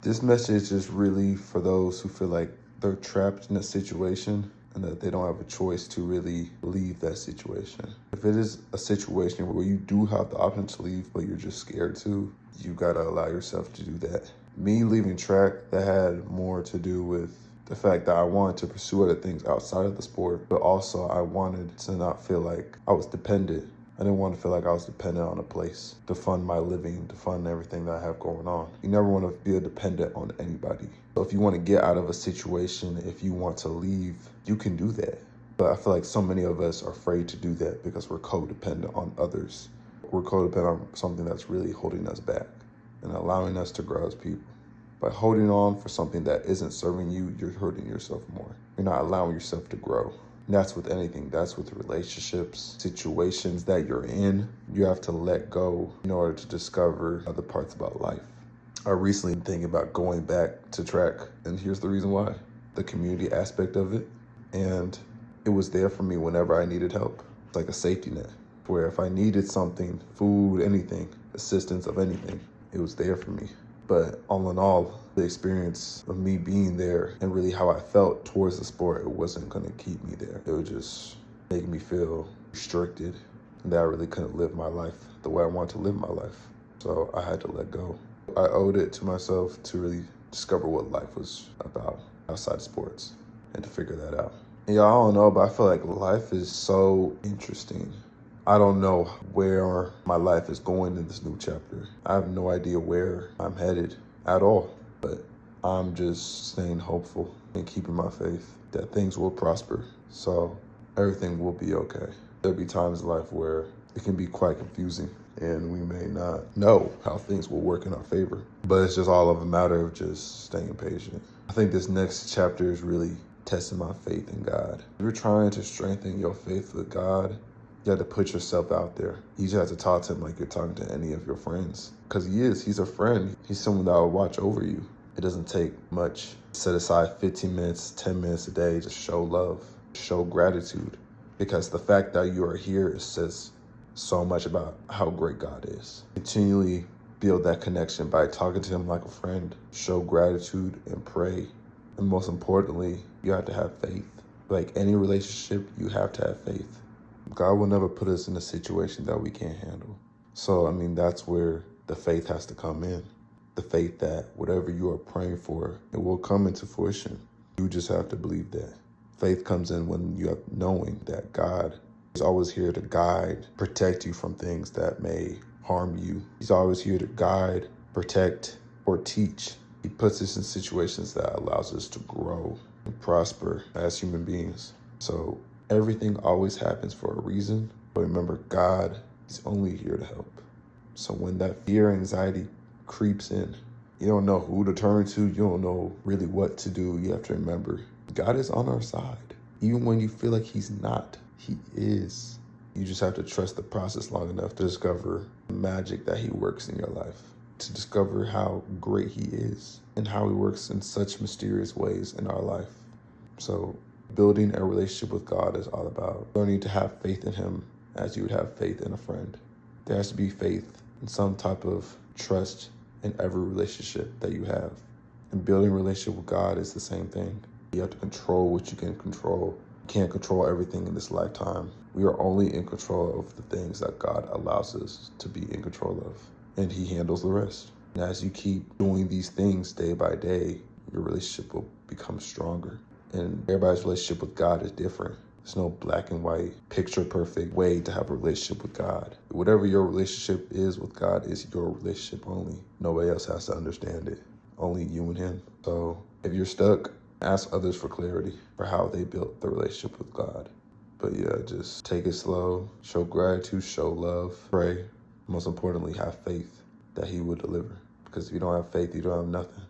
This message is really for those who feel like they're trapped in a situation and that they don't have a choice to really leave that situation. If it is a situation where you do have the option to leave, but you're just scared to, you gotta allow yourself to do that. Me leaving track, that had more to do with the fact that I wanted to pursue other things outside of the sport, but also I wanted to not feel like I was dependent. I didn't want to feel like I was dependent on a place to fund my living, to fund everything that I have going on. You never want to be a dependent on anybody. So if you want to get out of a situation, if you want to leave, you can do that. But I feel like so many of us are afraid to do that because we're codependent on others. We're codependent on something that's really holding us back and allowing us to grow as people. By holding on for something that isn't serving you, you're hurting yourself more. You're not allowing yourself to grow. And that's with anything. That's with relationships, situations that you're in. You have to let go in order to discover other parts about life. I recently been thinking about going back to track, and here's the reason why. The community aspect of it. And it was there for me whenever I needed help. It's like a safety net, where if I needed something, food, anything, assistance of anything, it was there for me. But all in all, the experience of me being there and really how I felt towards the sport, it wasn't going to keep me there. It would just make me feel restricted and that I really couldn't live my life the way I wanted to live my life. So I had to let go. I owed it to myself to really discover what life was about outside sports and to figure that out. And y'all, I don't know, but I feel like life is so interesting. I don't know where my life is going in this new chapter. I have no idea where I'm headed at all, but I'm just staying hopeful and keeping my faith that things will prosper. So everything will be okay. There'll be times in life where it can be quite confusing and we may not know how things will work in our favor, but it's just all of a matter of just staying patient. I think this next chapter is really testing my faith in God. If you're trying to strengthen your faith with God, you have to put yourself out there. You just have to talk to him like you're talking to any of your friends. Because he's a friend. He's someone that will watch over you. It doesn't take much. Set aside 15 minutes, 10 minutes a day, just show love, show gratitude. Because the fact that you are here says so much about how great God is. Continually build that connection by talking to him like a friend. Show gratitude and pray. And most importantly, you have to have faith. Like any relationship, you have to have faith. God will never put us in a situation that we can't handle. So, that's where the faith has to come in. The faith that whatever you are praying for, it will come into fruition. You just have to believe that. Faith comes in when you have knowing that God is always here to guide, protect you from things that may harm you. He's always here to guide, protect, or teach. He puts us in situations that allows us to grow and prosper as human beings. So everything always happens for a reason. But remember, God is only here to help. So when that fear, anxiety creeps in, you don't know who to turn to. You don't know really what to do. You have to remember, God is on our side. Even when you feel like he's not, he is. You just have to trust the process long enough to discover the magic that he works in your life, to discover how great he is and how he works in such mysterious ways in our life. So building a relationship with God is all about learning to have faith in him as you would have faith in a friend. There has to be faith and some type of trust in every relationship that you have. And building a relationship with God is the same thing. You have to control what you can control. You can't control everything in this lifetime. We are only in control of the things that God allows us to be in control of. And he handles the rest. And as you keep doing these things day by day, your relationship will become stronger. And everybody's relationship with God is different. There's no black and white, picture perfect way to have a relationship with God. Whatever your relationship is with God is your relationship only. Nobody else has to understand it. Only you and him. So if you're stuck, ask others for clarity for how they built the relationship with God. But yeah, just take it slow, show gratitude, show love, pray. Most importantly, have faith that he will deliver. Because if you don't have faith, you don't have nothing.